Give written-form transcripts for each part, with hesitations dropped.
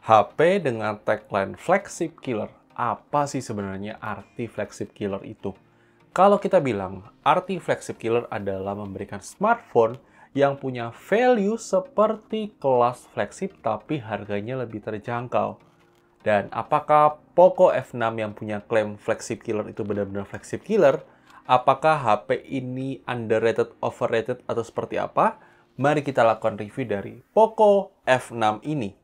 HP dengan tagline flagship killer. Apa sih sebenarnya arti flagship killer itu? Kalau kita bilang, arti flagship killer adalah memberikan smartphone yang punya value seperti kelas flagship tapi harganya lebih terjangkau. Dan apakah Poco F6 yang punya klaim flagship killer itu benar-benar flagship killer? Apakah HP ini underrated, overrated, atau seperti apa? Mari kita lakukan review dari Poco F6 ini.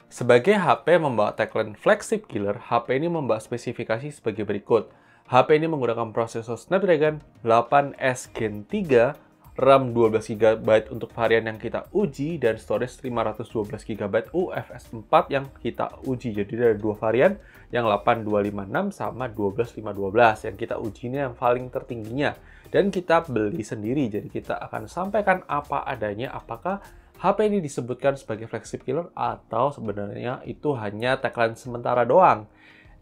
Sebagai HP membawa tagline flagship killer, HP ini membawa spesifikasi sebagai berikut. HP ini menggunakan prosesor Snapdragon 8S Gen 3, RAM 12GB untuk varian yang kita uji, dan storage 512GB UFS 4 yang kita uji. Jadi ada dua varian, yang 8256 sama 12512. Yang kita uji ini yang paling tertingginya. Dan kita beli sendiri, jadi kita akan sampaikan apa adanya, apakah HP ini disebutkan sebagai flagship killer atau sebenarnya itu hanya tagline sementara doang.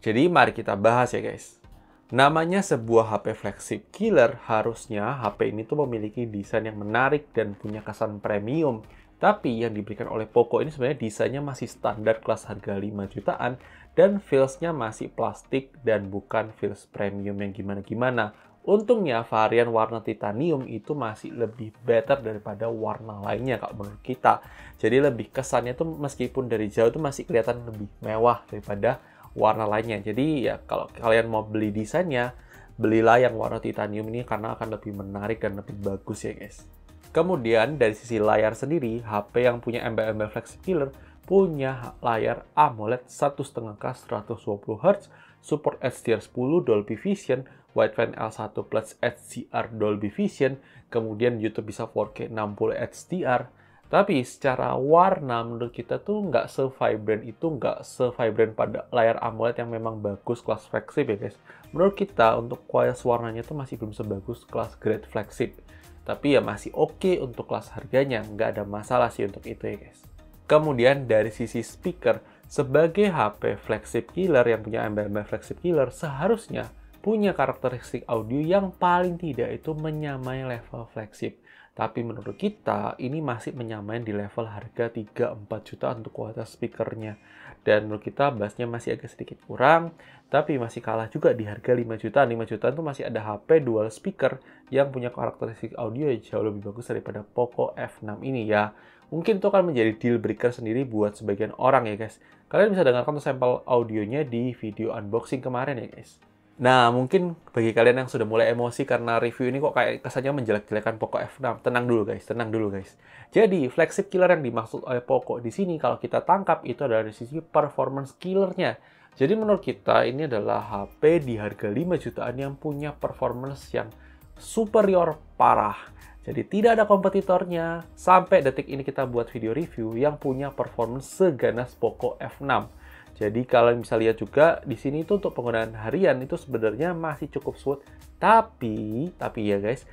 Jadi mari kita bahas ya guys. Namanya sebuah HP flagship killer, harusnya HP ini tuh memiliki desain yang menarik dan punya kesan premium. Tapi yang diberikan oleh Poco ini sebenarnya desainnya masih standar kelas harga 5 jutaan dan feels-nya masih plastik dan bukan feels premium yang gimana-gimana. Untungnya varian warna titanium itu masih lebih better daripada warna lainnya kalau menurut kita. Jadi lebih kesannya tuh meskipun dari jauh tuh masih kelihatan lebih mewah daripada warna lainnya. Jadi ya kalau kalian mau beli desainnya, belilah yang warna titanium ini karena akan lebih menarik dan lebih bagus ya guys. Kemudian dari sisi layar sendiri, HP yang punya embel-embel flagship killer punya layar AMOLED 1,5K 120Hz, support HDR10 Dolby Vision, Wideband L1 Plus HDR Dolby Vision, kemudian YouTube bisa 4K 60 HDR. Tapi secara warna menurut kita tuh nggak se-vibrant itu, nggak se-vibrant pada layar AMOLED yang memang bagus kelas flagship ya guys. Menurut kita untuk kualitas warnanya tuh masih belum sebagus kelas grade flagship. Tapi ya masih oke untuk kelas harganya, nggak ada masalah sih untuk itu ya guys. Kemudian dari sisi speaker, sebagai HP flagship killer yang punya embel-embel flagship killer, seharusnya punya karakteristik audio yang paling tidak itu menyamai level flagship. Tapi menurut kita, ini masih menyamai di level harga 3-4 juta untuk kualitas speakernya. Dan menurut kita, bassnya masih agak sedikit kurang, tapi masih kalah juga di harga 5 jutaan. 5 jutaan itu masih ada HP dual speaker yang punya karakteristik audio yang jauh lebih bagus daripada Poco F6 ini ya. Mungkin itu akan menjadi deal breaker sendiri buat sebagian orang ya guys. Kalian bisa dengarkan sampel audionya di video unboxing kemarin ya guys. Nah, mungkin bagi kalian yang sudah mulai emosi karena review ini kok kayak kesannya menjelek-jelekan Poco F6, tenang dulu guys, tenang dulu guys. Jadi, flagship killer yang dimaksud oleh Poco di sini kalau kita tangkap itu adalah dari sisi performance killernya. Jadi menurut kita ini adalah HP di harga 5 jutaan yang punya performance yang superior parah. Jadi tidak ada kompetitornya. Sampai detik ini kita buat video review yang punya performance seganas Poco F6. Jadi kalian bisa lihat juga di sini itu untuk penggunaan harian itu sebenarnya masih cukup smooth. Tapi ya guys,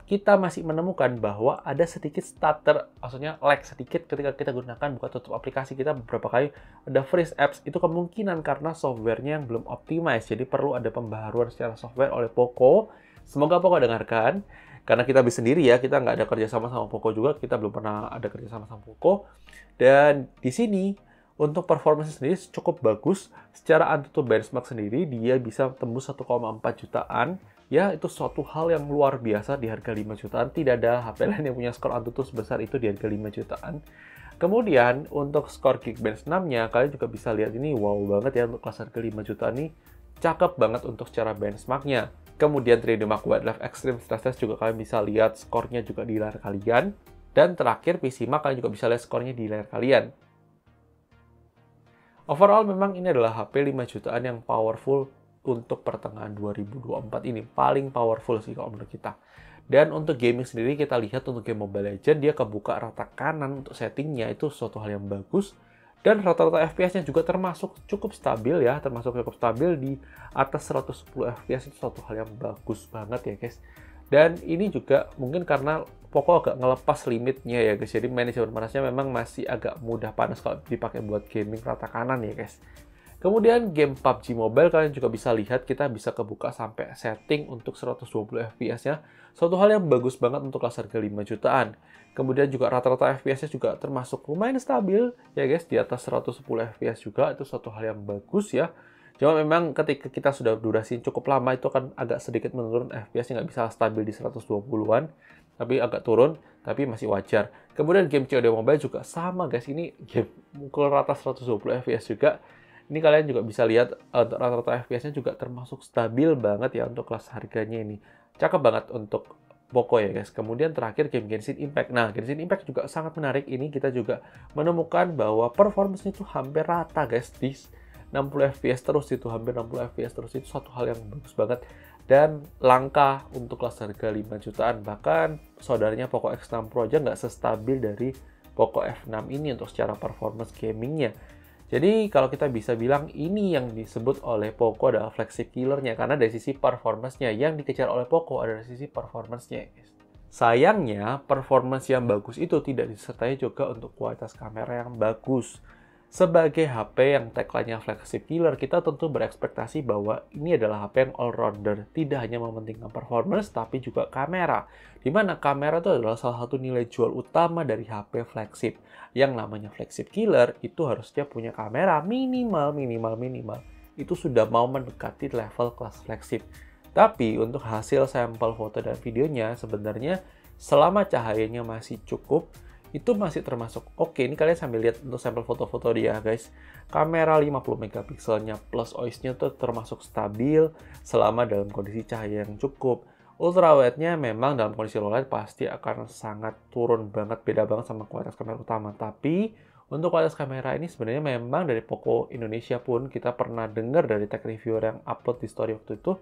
kita masih menemukan bahwa ada sedikit stutter, maksudnya lag sedikit ketika kita gunakan buka tutup aplikasi kita beberapa kali ada freeze apps. Itu kemungkinan karena softwarenya yang belum optimize. Jadi perlu ada pembaharuan secara software oleh Poco. Semoga Poco dengarkan. Karena kita beli sendiri ya, kita nggak ada kerjasama sama Poco juga, kita belum pernah ada kerjasama sama Poco. Dan di sini untuk performance sendiri cukup bagus. Secara AnTuTu benchmark sendiri, dia bisa tembus 1,4 jutaan. Ya, itu suatu hal yang luar biasa di harga 5 jutaan. Tidak ada HP lain yang punya skor AnTuTu sebesar itu di harga 5 jutaan. Kemudian, untuk skor Geekbench 6-nya, kalian juga bisa lihat ini wow banget ya untuk kelas harga 5 jutaan ini. Cakep banget untuk secara benchmark-nya. Kemudian 3D Mark Wildlife Extreme Stress Test juga kalian bisa lihat skornya juga di layar kalian. Dan terakhir, PC Mark kalian juga bisa lihat skornya di layar kalian. Overall memang ini adalah HP 5 jutaan yang powerful untuk pertengahan 2024 ini. Paling powerful sih kalau menurut kita. Dan untuk gaming sendiri kita lihat untuk game Mobile Legends dia kebuka rata kanan untuk settingnya itu suatu hal yang bagus. Dan rata-rata FPS-nya juga termasuk cukup stabil ya. Termasuk cukup stabil di atas 110 FPS itu suatu hal yang bagus banget ya guys. Dan ini juga mungkin karena Poco agak ngelepas limitnya ya guys. Jadi manajemen panasnya memang masih agak mudah panas kalau dipakai buat gaming rata kanan ya guys. Kemudian game PUBG Mobile kalian juga bisa lihat kita bisa kebuka sampai setting untuk 120 fps ya. Suatu hal yang bagus banget untuk kelas harga 5 jutaan. Kemudian juga rata-rata FPS-nya juga termasuk lumayan stabil ya guys, di atas 110 fps juga, itu suatu hal yang bagus ya. Cuma memang ketika kita sudah durasi cukup lama itu akan agak sedikit menurun, FPS-nya nggak bisa stabil di 120-an, tapi agak turun, tapi masih wajar. Kemudian game COD Mobile juga sama guys, ini game mukul rata 120 fps juga. Ini kalian juga bisa lihat rata-rata FPS-nya juga termasuk stabil banget ya untuk kelas harganya ini. Cakep banget untuk Poco ya guys. Kemudian terakhir game Genshin Impact. Nah, Genshin Impact juga sangat menarik. Ini kita juga menemukan bahwa performance-nya itu hampir rata guys. Di 60 fps terus itu, hampir 60 fps terus itu satu hal yang bagus banget. Dan langka untuk kelas harga 5 jutaan. Bahkan saudaranya Poco X6 Pro aja nggak sestabil dari Poco F6 ini untuk secara performance gamingnya. Jadi kalau kita bisa bilang ini yang disebut oleh Poco adalah flagship killernya, karena dari sisi performance-nya yang dikejar oleh Poco adalah dari sisi performance-nya. Sayangnya, performance yang bagus itu tidak disertai juga untuk kualitas kamera yang bagus. Sebagai HP yang tagline-nya flagship killer, kita tentu berekspektasi bahwa ini adalah HP yang all-rounder, tidak hanya mementingkan performance, tapi juga kamera. Di mana kamera itu adalah salah satu nilai jual utama dari HP flagship. Yang namanya flagship killer, itu harusnya punya kamera minimal. Itu sudah mau mendekati level kelas flagship. Tapi untuk hasil sampel foto dan videonya, sebenarnya selama cahayanya masih cukup, itu masih termasuk oke. Ini kalian sambil lihat untuk sampel foto-foto dia guys. Kamera 50 megapikselnya plus OIS-nya tuh termasuk stabil selama dalam kondisi cahaya yang cukup. Ultrawide-nya memang dalam kondisi low light pasti akan sangat turun banget, beda banget sama kualitas kamera utama. Tapi untuk kualitas kamera ini sebenarnya memang dari Poco Indonesia pun kita pernah dengar dari tech reviewer yang upload di story waktu itu,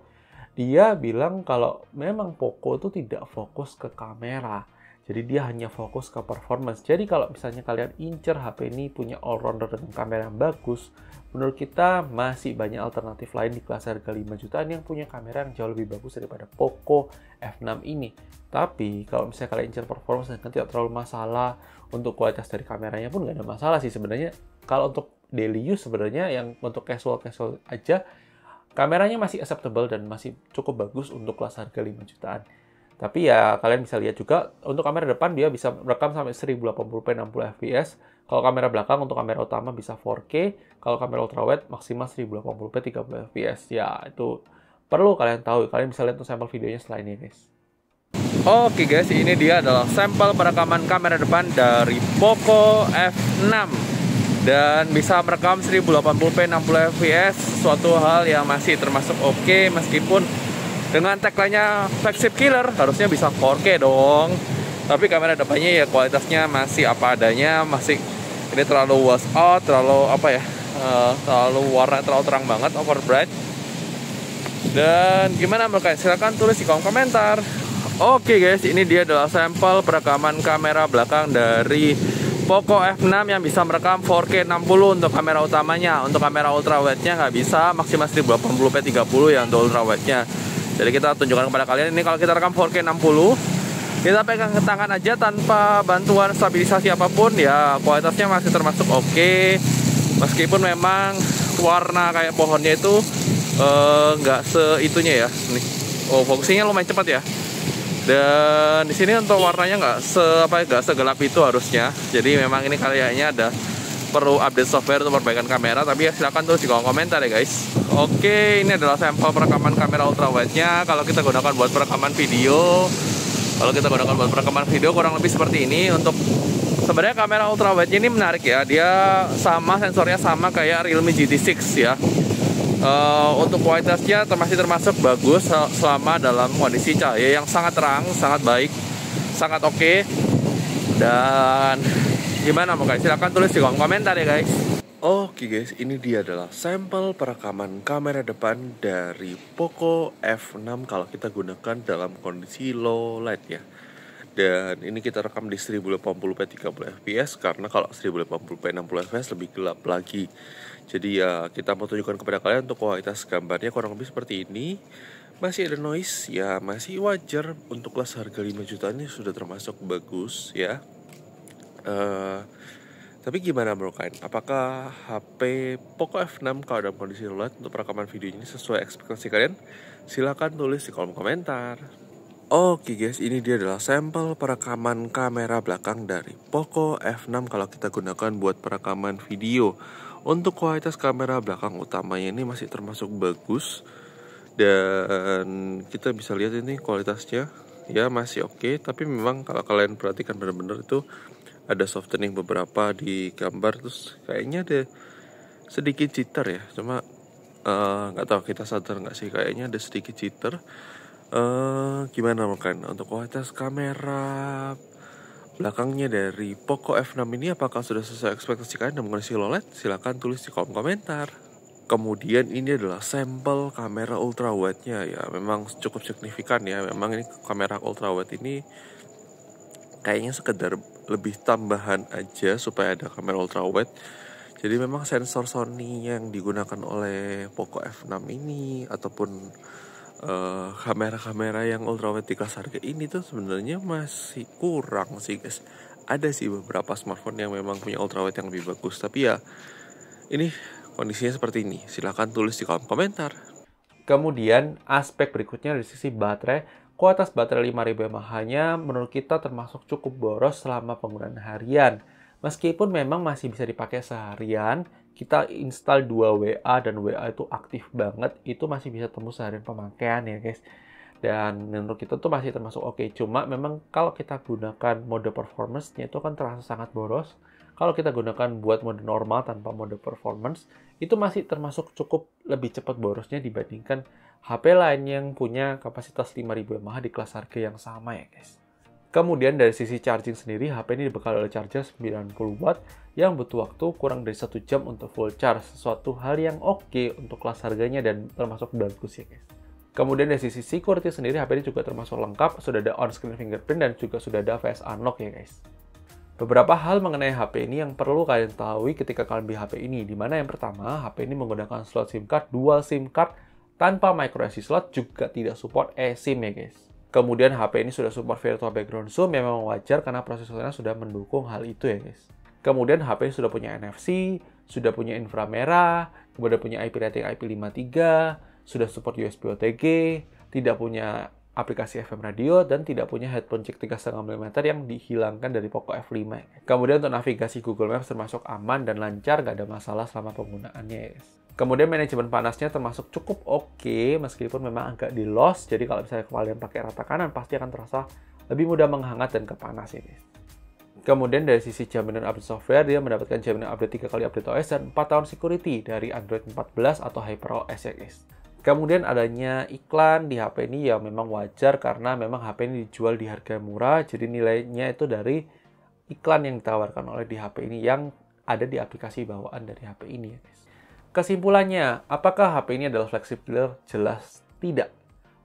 dia bilang kalau memang Poco itu tidak fokus ke kamera. Jadi dia hanya fokus ke performance. Jadi kalau misalnya kalian incer HP ini punya all-rounder dengan kamera yang bagus, menurut kita masih banyak alternatif lain di kelas harga 5 jutaan yang punya kamera yang jauh lebih bagus daripada Poco F6 ini. Tapi kalau misalnya kalian incer performance dan tidak terlalu masalah, untuk kualitas dari kameranya pun nggak ada masalah sih sebenarnya. Kalau untuk daily use sebenarnya yang untuk casual aja, kameranya masih acceptable dan masih cukup bagus untuk kelas harga 5 jutaan. Tapi ya kalian bisa lihat juga untuk kamera depan dia bisa merekam sampai 1080p 60 fps. Kalau kamera belakang untuk kamera utama bisa 4K. Kalau kamera ultrawide maksimal 1080p 30 fps. Ya itu perlu kalian tahu. Kalian bisa lihat untuk sampel videonya setelah ini guys. Oke guys, ini dia adalah sampel perekaman kamera depan dari Poco F6. Dan bisa merekam 1080p 60 fps. Suatu hal yang masih termasuk oke meskipun dengan tagline-nya flagship killer, harusnya bisa 4K dong. Tapi kamera depannya ya kualitasnya masih apa adanya, masih ini terlalu wash out, terlalu apa ya, terlalu warna terlalu terang banget, over bright. Dan gimana menurut kalian? Silahkan tulis di kolom komentar. Oke guys, ini dia adalah sampel perekaman kamera belakang dari Poco F6 yang bisa merekam 4K 60 untuk kamera utamanya. Untuk kamera ultrawide-nya nggak bisa, maksimal 1080p 30 ya untuk ultrawide-nya. Jadi kita tunjukkan kepada kalian, ini kalau kita rekam 4K 60, kita pegang ke tangan aja tanpa bantuan stabilisasi apapun, ya kualitasnya masih termasuk oke. Meskipun memang warna kayak pohonnya itu nggak seitunya ya. Nih, oh fungsinya lumayan cepat ya. Dan di sini untuk warnanya nggak segelap itu harusnya. Jadi memang ini kayaknya ada perlu update software untuk perbaikan kamera, tapi ya silahkan tulis di kolom komentar ya guys. Oke, ini adalah sampel perekaman kamera ultrawide-nya. Kalau kita gunakan buat perekaman video, kurang lebih seperti ini. Untuk sebenarnya kamera ultrawide ini menarik ya, dia sama sensornya sama kayak Realme GT6 ya. Untuk kualitasnya masih termasuk bagus selama dalam kondisi cahaya yang sangat terang, sangat baik, sangat oke. Dan gimana mau guys? Silahkan tulis di kolom komentar ya guys. Oke guys, ini dia adalah sampel perekaman kamera depan dari Poco F6 kalau kita gunakan dalam kondisi low light ya. Dan ini kita rekam di 1080p 30 fps karena kalau 1080p 60 fps lebih gelap lagi. Jadi ya kita mau tunjukkan kepada kalian untuk kualitas gambarnya kurang lebih seperti ini. Masih ada noise ya, masih wajar untuk kelas harga 5 juta ini sudah termasuk bagus ya. Tapi gimana bro Kain? Apakah HP Poco F6 kalau dalam kondisi low light untuk perekaman video ini sesuai ekspektasi kalian? Silahkan tulis di kolom komentar. Oke guys, ini dia adalah sampel perekaman kamera belakang dari Poco F6 kalau kita gunakan buat perekaman video. Untuk kualitas kamera belakang utamanya ini masih termasuk bagus. Dan kita bisa lihat ini kualitasnya ya masih oke. Tapi memang kalau kalian perhatikan benar-benar itu ada softening beberapa di gambar, terus kayaknya ada sedikit jitter ya, cuma nggak tahu kita sadar nggak sih, kayaknya ada sedikit jitter. Gimana mungkin untuk kualitas kamera belakangnya dari Poco F6 ini, apakah sudah sesuai ekspektasi kalian dan mengisi low light? Silahkan tulis di kolom komentar. Kemudian ini adalah sampel kamera ultrawide-nya ya, memang cukup signifikan ya. Memang ini kamera ultrawide ini kayaknya sekedar lebih tambahan aja supaya ada kamera ultrawide. Jadi memang sensor Sony yang digunakan oleh Poco F6 ini ataupun kamera-kamera yang ultrawide di kelas harga ini tuh sebenarnya masih kurang sih guys. Ada sih beberapa smartphone yang memang punya ultrawide yang lebih bagus, tapi ya ini kondisinya seperti ini. Silahkan tulis di kolom komentar. Kemudian aspek berikutnya dari sisi baterai. Kualitas baterai 5000 mAh-nya menurut kita termasuk cukup boros selama penggunaan harian. Meskipun memang masih bisa dipakai seharian, kita install 2 WA dan WA itu aktif banget, itu masih bisa tembus seharian pemakaian ya guys. Dan menurut kita tuh masih termasuk oke. Cuma memang kalau kita gunakan mode performance-nya itu kan terasa sangat boros. Kalau kita gunakan buat mode normal tanpa mode performance, itu masih termasuk cukup lebih cepat borosnya dibandingkan HP lain yang punya kapasitas 5000 mAh di kelas harga yang sama ya guys. Kemudian dari sisi charging sendiri, HP ini dibekali oleh charger 90 watt yang butuh waktu kurang dari 1 jam untuk full charge. Sesuatu hal yang oke untuk kelas harganya dan termasuk bagus ya guys. Kemudian dari sisi security sendiri, HP ini juga termasuk lengkap, sudah ada on-screen fingerprint dan juga sudah ada face unlock ya guys. Beberapa hal mengenai HP ini yang perlu kalian tahu ketika kalian beli HP ini, dimana yang pertama, HP ini menggunakan slot SIM card, dual SIM card, tanpa microSD slot, juga tidak support eSIM ya guys. Kemudian HP ini sudah support virtual background zoom yang memang wajar karena prosesornya sudah mendukung hal itu ya guys. Kemudian HP sudah punya NFC, sudah punya inframerah, kemudian punya IP rating IP53, sudah support USB OTG, tidak punya aplikasi FM radio, dan tidak punya headphone jack 3,5 mm yang dihilangkan dari Poco F5. Kemudian untuk navigasi Google Maps termasuk aman dan lancar, nggak ada masalah selama penggunaannya ya guys. Kemudian manajemen panasnya termasuk cukup oke, meskipun memang agak di loss, jadi kalau misalnya kalian pakai rata kanan pasti akan terasa lebih mudah menghangat dan kepanas ya guys. Kemudian dari sisi jaminan update software, dia mendapatkan jaminan update 3 kali update OS dan 4 tahun security dari Android 14 atau HyperOS ya guys. Kemudian adanya iklan di HP ini ya memang wajar karena memang HP ini dijual di harga murah, jadi nilainya itu dari iklan yang ditawarkan oleh di HP ini yang ada di aplikasi bawaan dari HP ini ya guys. Kesimpulannya, apakah HP ini adalah flagship killer? Jelas tidak.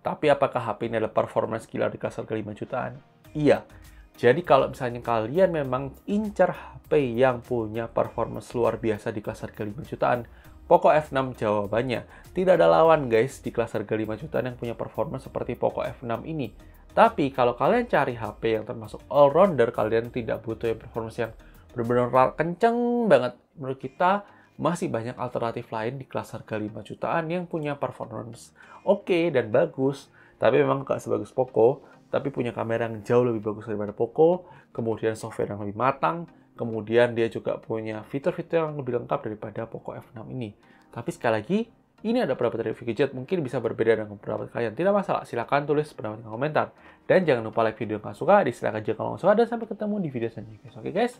Tapi apakah HP ini adalah performance killer di kelas harga 5 jutaan? Iya. Jadi kalau misalnya kalian memang incar HP yang punya performance luar biasa di kelas harga 5 jutaan, Poco F6 jawabannya. Tidak ada lawan guys di kelas harga 5 jutaan yang punya performance seperti Poco F6 ini. Tapi kalau kalian cari HP yang termasuk all-rounder, kalian tidak butuh yang performance yang benar-benar kenceng banget. Menurut kita, masih banyak alternatif lain di kelas harga 5 jutaan yang punya performance oke dan bagus, tapi memang nggak sebagus Poco, tapi punya kamera yang jauh lebih bagus daripada Poco, kemudian software yang lebih matang, kemudian dia juga punya fitur-fitur yang lebih lengkap daripada Poco F6 ini. Tapi sekali lagi, ini ada pendapat review gadget, mungkin bisa berbeda dengan pendapat kalian. Tidak masalah, silahkan tulis pendapat di komentar. Dan jangan lupa like video yang kalian suka, disilahkan juga kalau nggak suka, dan sampai ketemu di video selanjutnya. Oke guys,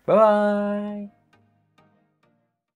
bye-bye!